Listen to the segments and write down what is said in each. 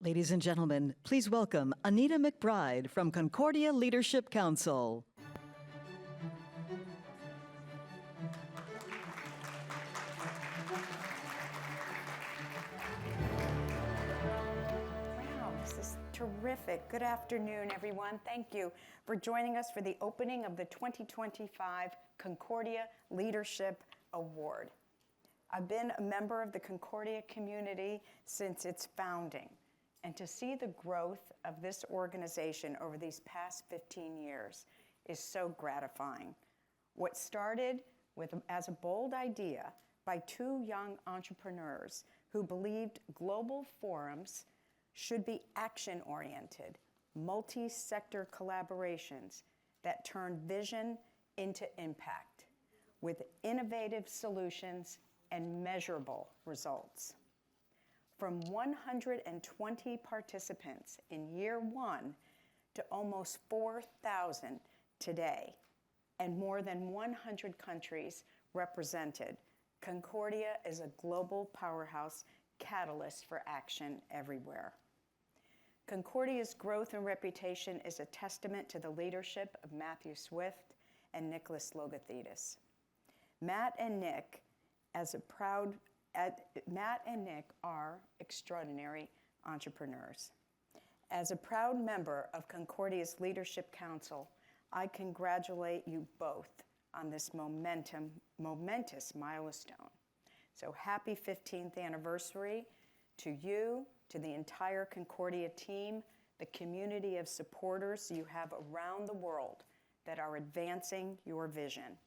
Ladies and gentlemen, please welcome Anita McBride from Concordia Leadership Council. Wow, this is terrific. Good afternoon, everyone. Thank you for joining us for the opening of the 2025 Concordia Leadership Award. I've been a member of the Concordia community since its founding, and to see the growth of this organization over these past 15 years is so gratifying. What started as a bold idea by two young entrepreneurs who believed global forums should be action-oriented, multi-sector collaborations that turn vision into impact with innovative solutions and measurable results. From 120 participants in year one to almost 4,000 today, and more than 100 countries represented, Concordia is a global powerhouse catalyst for action everywhere. Concordia's growth and reputation is a testament to the leadership of Matthew Swift and Nicholas Logothetis. Matt and Nick are extraordinary entrepreneurs. As a proud member of Concordia's Leadership Council, I congratulate you both on this momentous milestone. So happy 15th anniversary to you, to the entire Concordia team, the community of supporters you have around the world that are advancing your vision.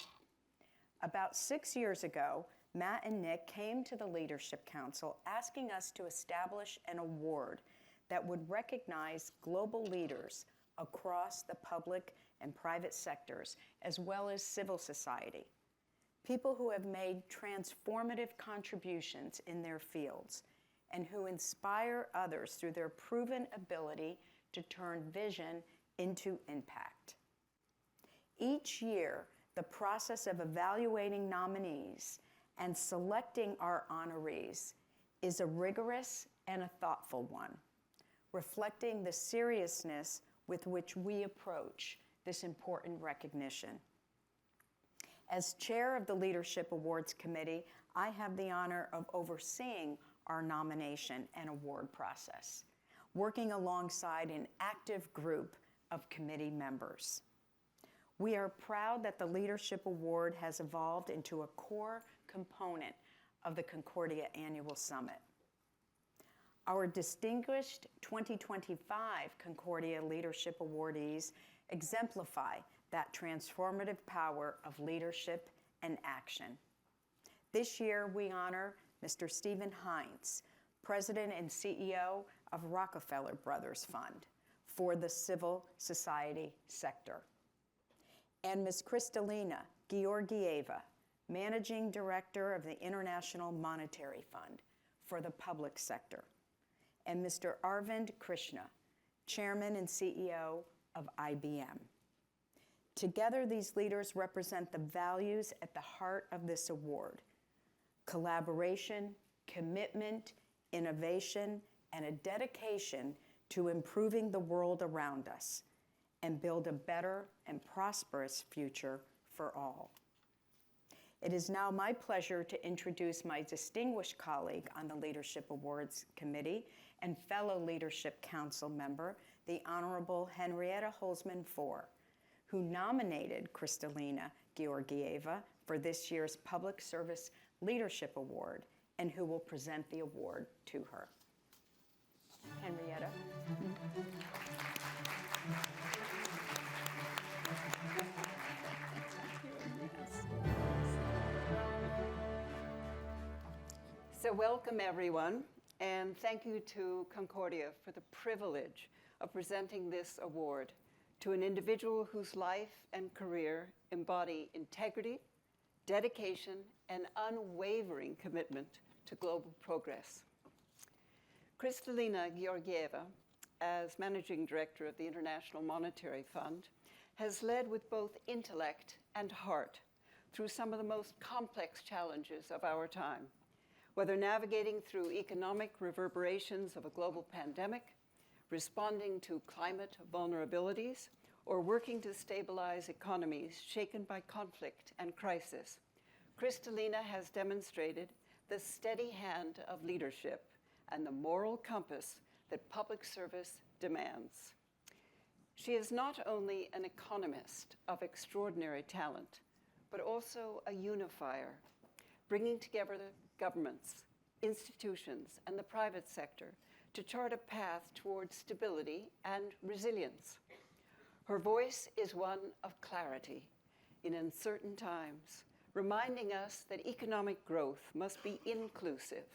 About 6 years ago, Matt and Nick came to the Leadership Council asking us to establish an award that would recognize global leaders across the public and private sectors, as well as civil society. People who have made transformative contributions in their fields and who inspire others through their proven ability to turn vision into impact. Each year, the process of evaluating nominees and selecting our honorees is a rigorous and a thoughtful one, reflecting the seriousness with which we approach this important recognition. As chair of the Leadership Awards Committee, I have the honor of overseeing our nomination and award process, working alongside an active group of committee members. We are proud that the Leadership Award has evolved into a core component of the Concordia Annual Summit. Our distinguished 2025 Concordia Leadership Awardees exemplify that transformative power of leadership and action. This year, we honor Mr. Stephen Hines, President and CEO of Rockefeller Brothers Fund for the civil society sector, and Ms. Kristalina Georgieva, Managing Director of the International Monetary Fund for the public sector, and Mr. Arvind Krishna, Chairman and CEO of IBM. Together, these leaders represent the values at the heart of this award: collaboration, commitment, innovation, and a dedication to improving the world around us and build a better and prosperous future for all. It is now my pleasure to introduce my distinguished colleague on the Leadership Awards Committee and fellow Leadership Council member, the Honorable Henrietta Fore, who nominated Kristalina Georgieva for this year's Public Service Leadership Award and who will present the award to her. Henrietta. So welcome everyone, and thank you to Concordia for the privilege of presenting this award to an individual whose life and career embody integrity, dedication, and unwavering commitment to global progress. Kristalina Georgieva, as Managing Director of the International Monetary Fund, has led with both intellect and heart through some of the most complex challenges of our time, Whether navigating through economic reverberations of a global pandemic, responding to climate vulnerabilities, or working to stabilize economies shaken by conflict and crisis, Kristalina has demonstrated the steady hand of leadership and the moral compass that public service demands. She is not only an economist of extraordinary talent, but also a unifier, bringing together the governments, institutions, and the private sector to chart a path towards stability and resilience. Her voice is one of clarity in uncertain times, reminding us that economic growth must be inclusive,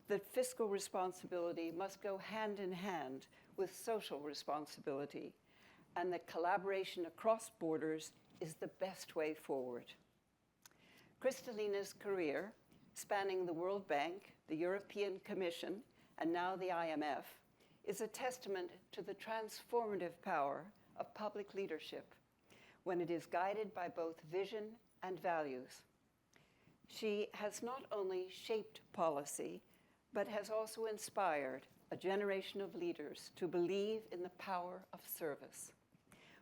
that fiscal responsibility must go hand in hand with social responsibility, and that collaboration across borders is the best way forward. Kristalina's career, spanning the World Bank, the European Commission, and now the IMF, is a testament to the transformative power of public leadership when it is guided by both vision and values. She has not only shaped policy, but has also inspired a generation of leaders to believe in the power of service.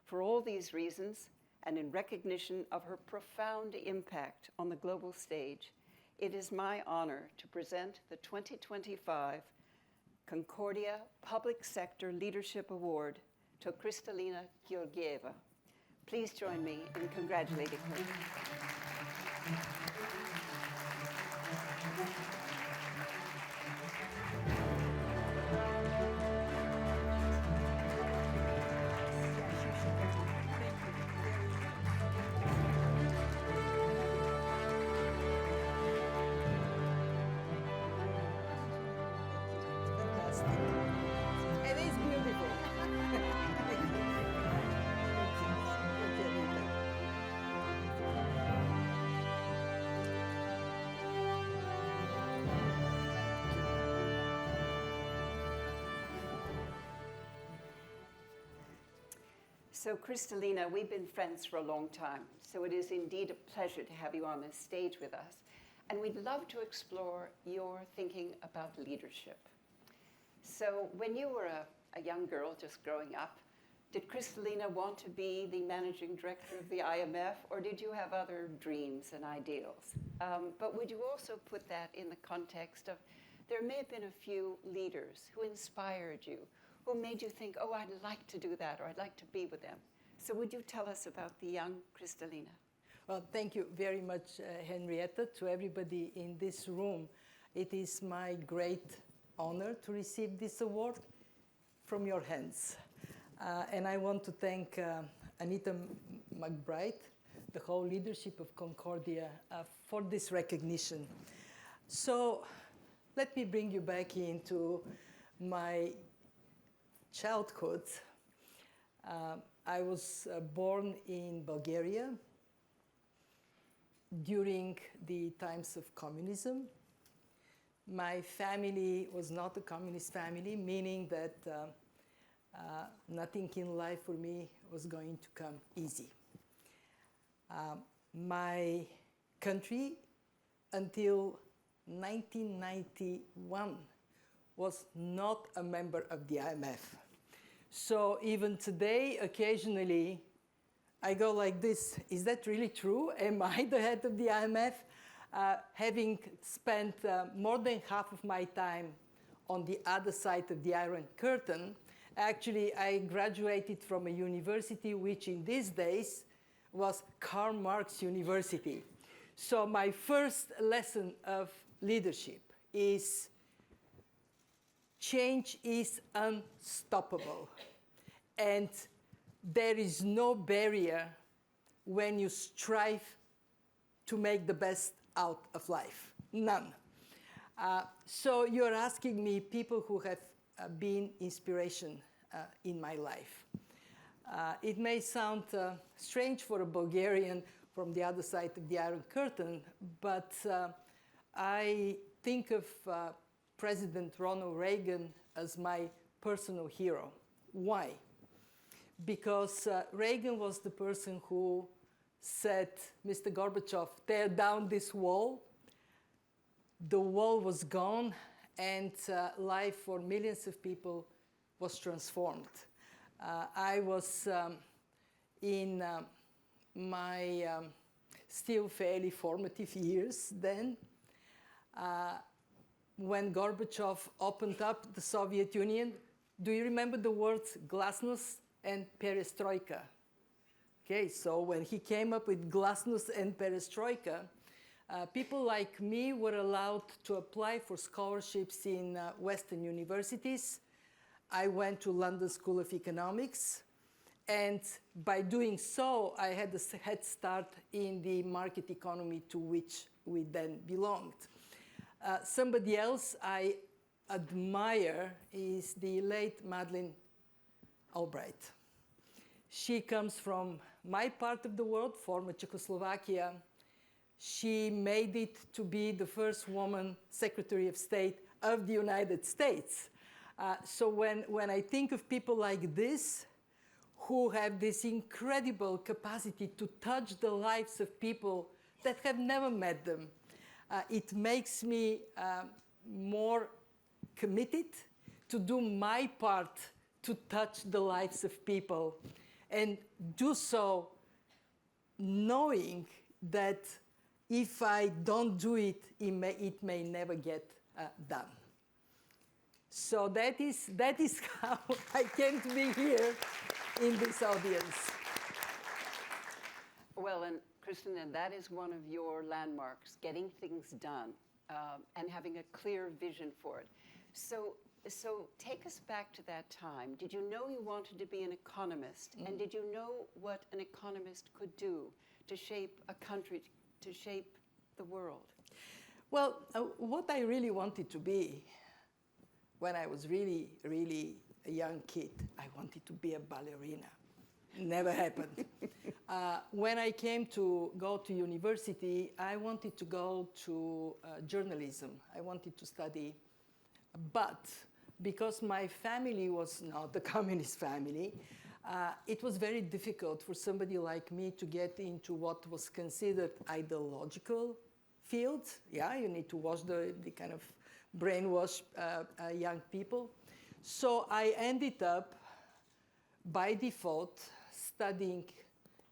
For all these reasons, and in recognition of her profound impact on the global stage, it is my honor to present the 2025 Concordia Public Sector Leadership Award to Kristalina Georgieva. Please join me in congratulating her. It is beautiful. So Kristalina, we've been friends for a long time, so it is indeed a pleasure to have you on this stage with us. And we'd love to explore your thinking about leadership. So when you were a young girl just growing up, did Kristalina want to be the managing director of the IMF, or did you have other dreams and ideals? But would you also put that in the context of there may have been a few leaders who inspired you, who made you think, oh, I'd like to do that, or I'd like to be with them. So would you tell us about the young Kristalina? Well, thank you very much, Henrietta, to everybody in this room. It is my great honor to receive this award from your hands. And I want to thank Anita McBride, the whole leadership of Concordia, for this recognition. So let me bring you back into my childhood. I was born in Bulgaria during the times of communism. My family was not a communist family, meaning that nothing in life for me was going to come easy. My country, until 1991, was not a member of the IMF. So even today, occasionally, I go like this, is that really true? Am I the head of the IMF? Having spent more than half of my time on the other side of the Iron Curtain, actually I graduated from a university which in these days was Karl Marx University. So my first lesson of leadership is change is unstoppable. And there is no barrier when you strive to make the best out of life. None. So you're asking me people who have been inspiration in my life. It may sound strange for a Bulgarian from the other side of the Iron Curtain, but I think of President Ronald Reagan as my personal hero. Why? Because Reagan was the person who said, Mr. Gorbachev, tear down this wall, the wall was gone and life for millions of people was transformed. I was in my still fairly formative years then, when Gorbachev opened up the Soviet Union. Do you remember the words glasnost and perestroika? Okay, so when he came up with glasnost and perestroika, people like me were allowed to apply for scholarships in Western universities. I went to London School of Economics, and by doing so, I had a head start in the market economy to which we then belonged. Somebody else I admire is the late Madeleine Albright. She comes from my part of the world, former Czechoslovakia. She made it to be the first woman Secretary of State of the United States. So when I think of people like this, who have this incredible capacity to touch the lives of people that have never met them, it makes me more committed to do my part to touch the lives of people, and do so knowing that if I don't do it, it may never get done. So that is how I came to be here in this audience. Well, and Kristalina, that is one of your landmarks, getting things done and having a clear vision for it. So take us back to that time. Did you know you wanted to be an economist? And did you know what an economist could do to shape a country, to shape the world? Well, what I really wanted to be when I was really, really a young kid, I wanted to be a ballerina. Never happened. When I came to go to university, I wanted to go to journalism. I wanted to study. But because my family was not a communist family, it was very difficult for somebody like me to get into what was considered ideological field. Yeah, you need to watch the kind of brainwash young people. So I ended up, by default, studying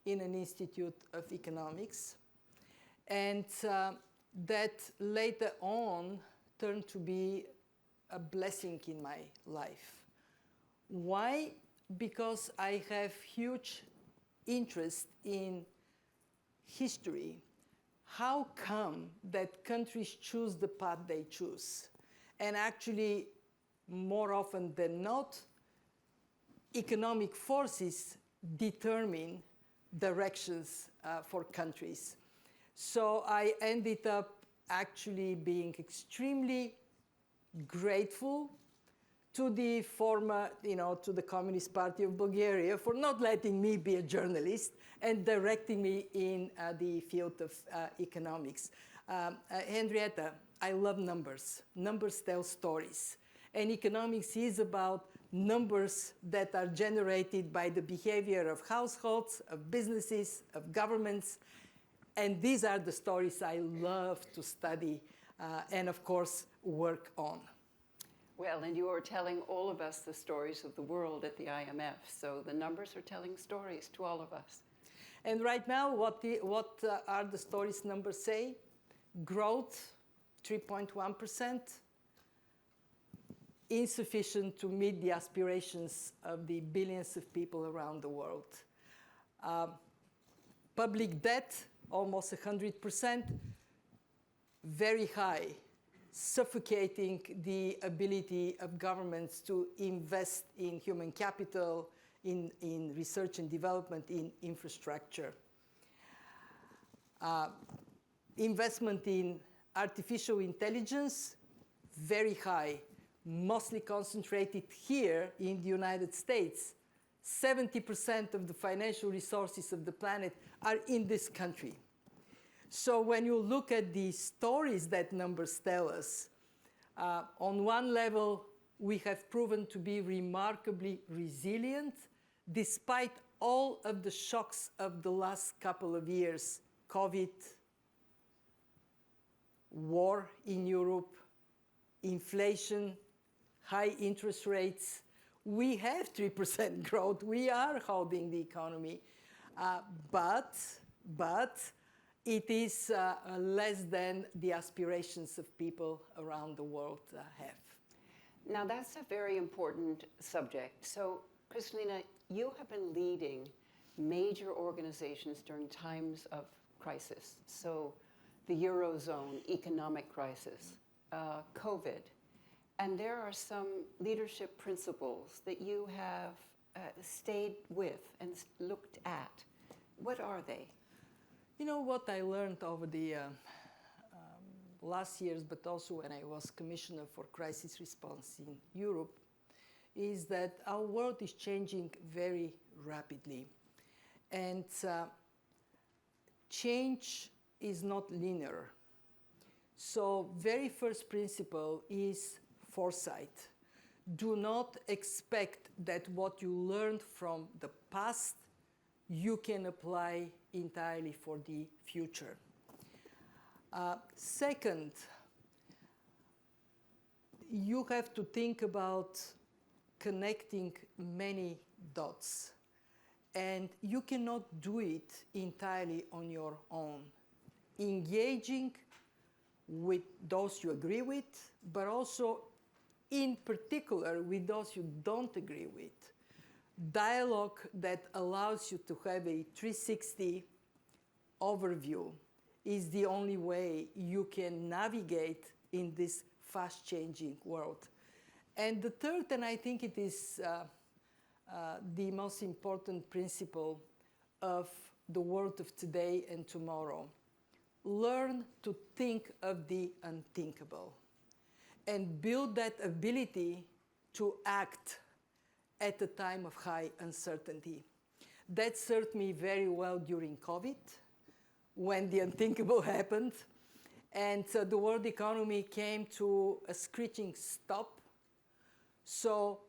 in an institute of economics. And that later on turned to be a blessing in my life. Why? Because I have huge interest in history. How come that countries choose the path they choose? And actually, more often than not, economic forces determine directions for countries. So I ended up actually being extremely grateful to the former, to the Communist Party of Bulgaria for not letting me be a journalist and directing me in the field of economics. Henrietta, I love numbers. Numbers tell stories. And economics is about numbers that are generated by the behavior of households, of businesses, of governments. And these are the stories I love to study and, of course, work on. Well, and you are telling all of us the stories of the world at the IMF. So the numbers are telling stories to all of us. And right now, what are the stories numbers say? Growth, 3.1%. Insufficient to meet the aspirations of the billions of people around the world. Public debt, almost 100%, very high, suffocating the ability of governments to invest in human capital, in research and development, in infrastructure. Investment in artificial intelligence, very high, mostly concentrated here in the United States. 70% of the financial resources of the planet are in this country. So when you look at the stories that numbers tell us, on one level, we have proven to be remarkably resilient despite all of the shocks of the last couple of years, COVID, war in Europe, inflation, high interest rates. We have 3% growth. We are holding the economy. But it is less than the aspirations of people around the world have. Now, that's a very important subject. So, Kristalina, you have been leading major organizations during times of crisis. So, the Eurozone, economic crisis, COVID. And there are some leadership principles that you have stayed with and looked at. What are they? You know what I learned over the last years, but also when I was Commissioner for Crisis Response in Europe, is that our world is changing very rapidly. And change is not linear. So very first principle is foresight. Do not expect that what you learned from the past you can apply entirely for the future. Second, you have to think about connecting many dots. And you cannot do it entirely on your own. Engaging with those you agree with, but also in particular with those you don't agree with. Dialogue that allows you to have a 360 overview is the only way you can navigate in this fast-changing world. And the third, and I think it is the most important principle of the world of today and tomorrow, learn to think of the unthinkable and build that ability to act at a time of high uncertainty. That served me very well during COVID, when the unthinkable happened, and the world economy came to a screeching stop. So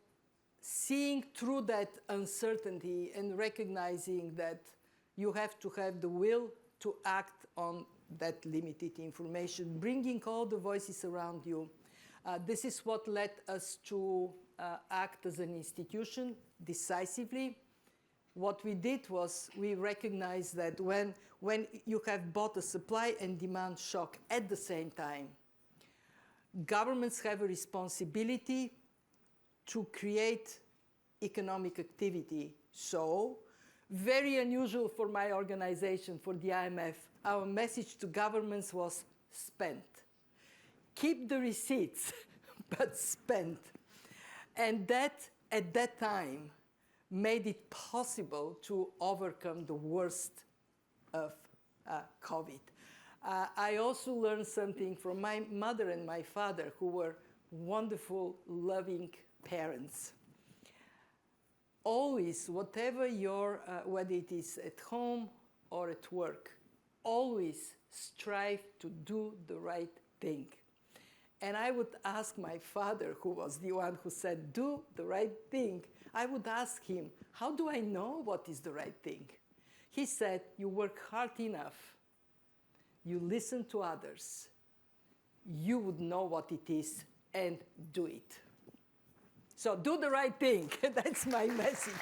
seeing through that uncertainty and recognizing that you have to have the will to act on that limited information, bringing all the voices around you. This is what led us to act as an institution decisively. What we did was we recognized that when you have both a supply and demand shock at the same time, governments have a responsibility to create economic activity. So, very unusual for my organization, for the IMF, our message to governments was spend. Keep the receipts, but spend. And that, at that time, made it possible to overcome the worst of COVID. I also learned something from my mother and my father, who were wonderful, loving parents. Always, whatever whether it is at home or at work, always strive to do the right thing. And I would ask my father, who was the one who said, do the right thing, I would ask him, how do I know what is the right thing? He said, you work hard enough, you listen to others, you would know what it is and do it. So do the right thing. That's my message.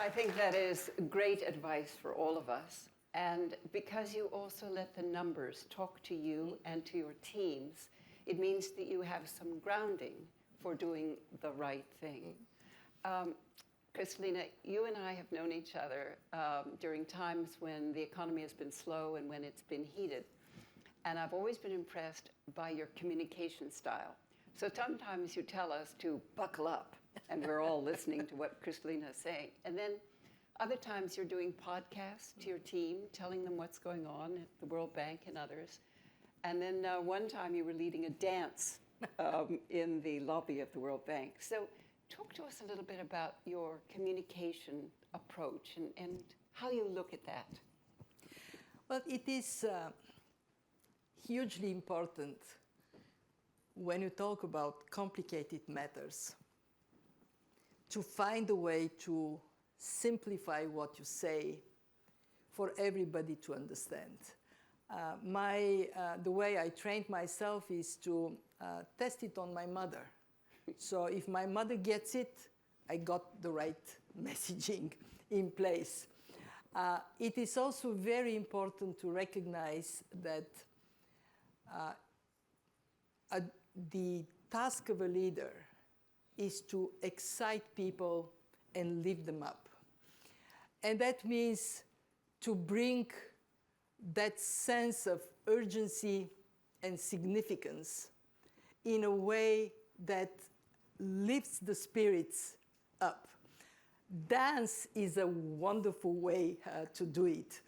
I think that is great advice for all of us. And because you also let the numbers talk to you and to your teams, it means that you have some grounding for doing the right thing. Kristalina, you and I have known each other during times when the economy has been slow and when it's been heated. And I've always been impressed by your communication style. So sometimes you tell us to buckle up, and we're all listening to what Kristalina is saying. And then other times you're doing podcasts to your team, telling them what's going on at the World Bank and others. And then one time you were leading a dance in the lobby of the World Bank. So talk to us a little bit about your communication approach and how you look at that. Well, it is hugely important when you talk about complicated matters to find a way to simplify what you say for everybody to understand. The way I trained myself is to test it on my mother. So if my mother gets it, I got the right messaging in place. It is also very important to recognize that the task of a leader is to excite people and lift them up. And that means to bring that sense of urgency and significance in a way that lifts the spirits up. Dance is a wonderful way to do it.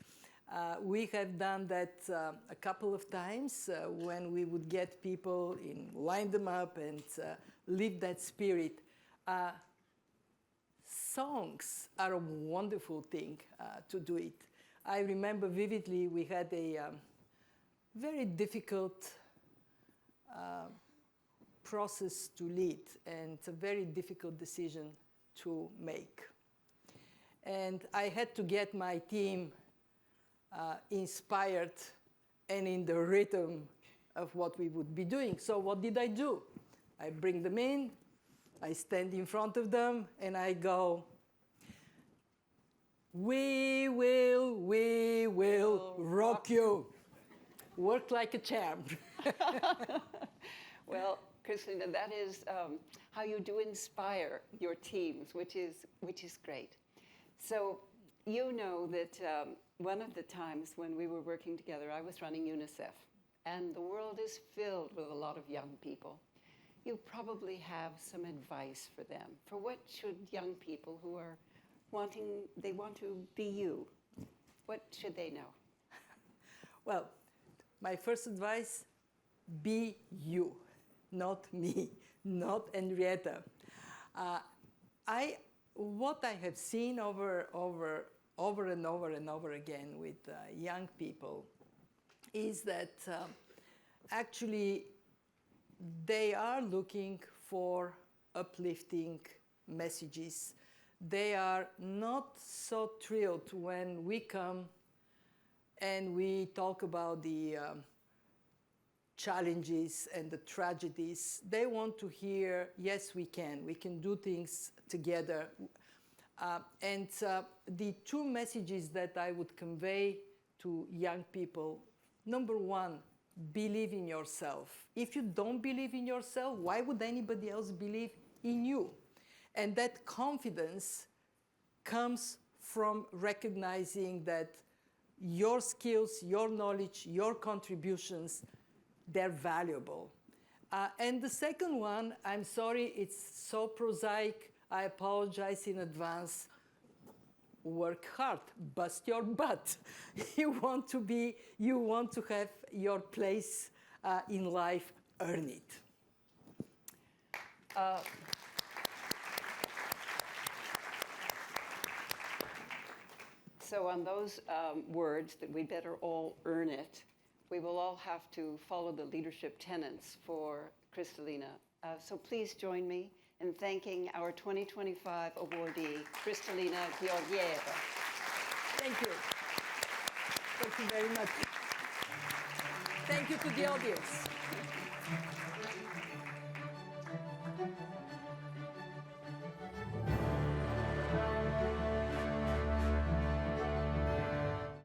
We have done that a couple of times when we would get people line them up and lift that spirit. Songs are a wonderful thing to do it. I remember vividly we had a very difficult process to lead and a very difficult decision to make. And I had to get my team inspired and in the rhythm of what we would be doing. So what did I do? I bring them in, I stand in front of them, and I go, we will rock you. Work like a champ. Well, Kristalina, that is how you do inspire your teams, which is great. So you know that one of the times when we were working together, I was running UNICEF, and the world is filled with a lot of young people. You probably have some advice for them. For what should young people who are want to be you, what should they know? Well, my first advice, be you, not me, not Henrietta. What I have seen over and over again with young people is that actually they are looking for uplifting messages. They are not so thrilled when we come and we talk about the challenges and the tragedies. They want to hear, yes, we can do things together. And the two messages that I would convey to young people, number one, believe in yourself. If you don't believe in yourself, why would anybody else believe in you? And that confidence comes from recognizing that your skills, your knowledge, your contributions, they're valuable. And the second one, I'm sorry, it's so prosaic, I apologize in advance. Work hard, bust your butt. You want to have your place in life, earn it. So on those words that we better all earn it, we will all have to follow the leadership tenets for Kristalina. So please join me in thanking our 2025 awardee, Kristalina Georgieva. Thank you. Thank you very much. Thank you to the audience.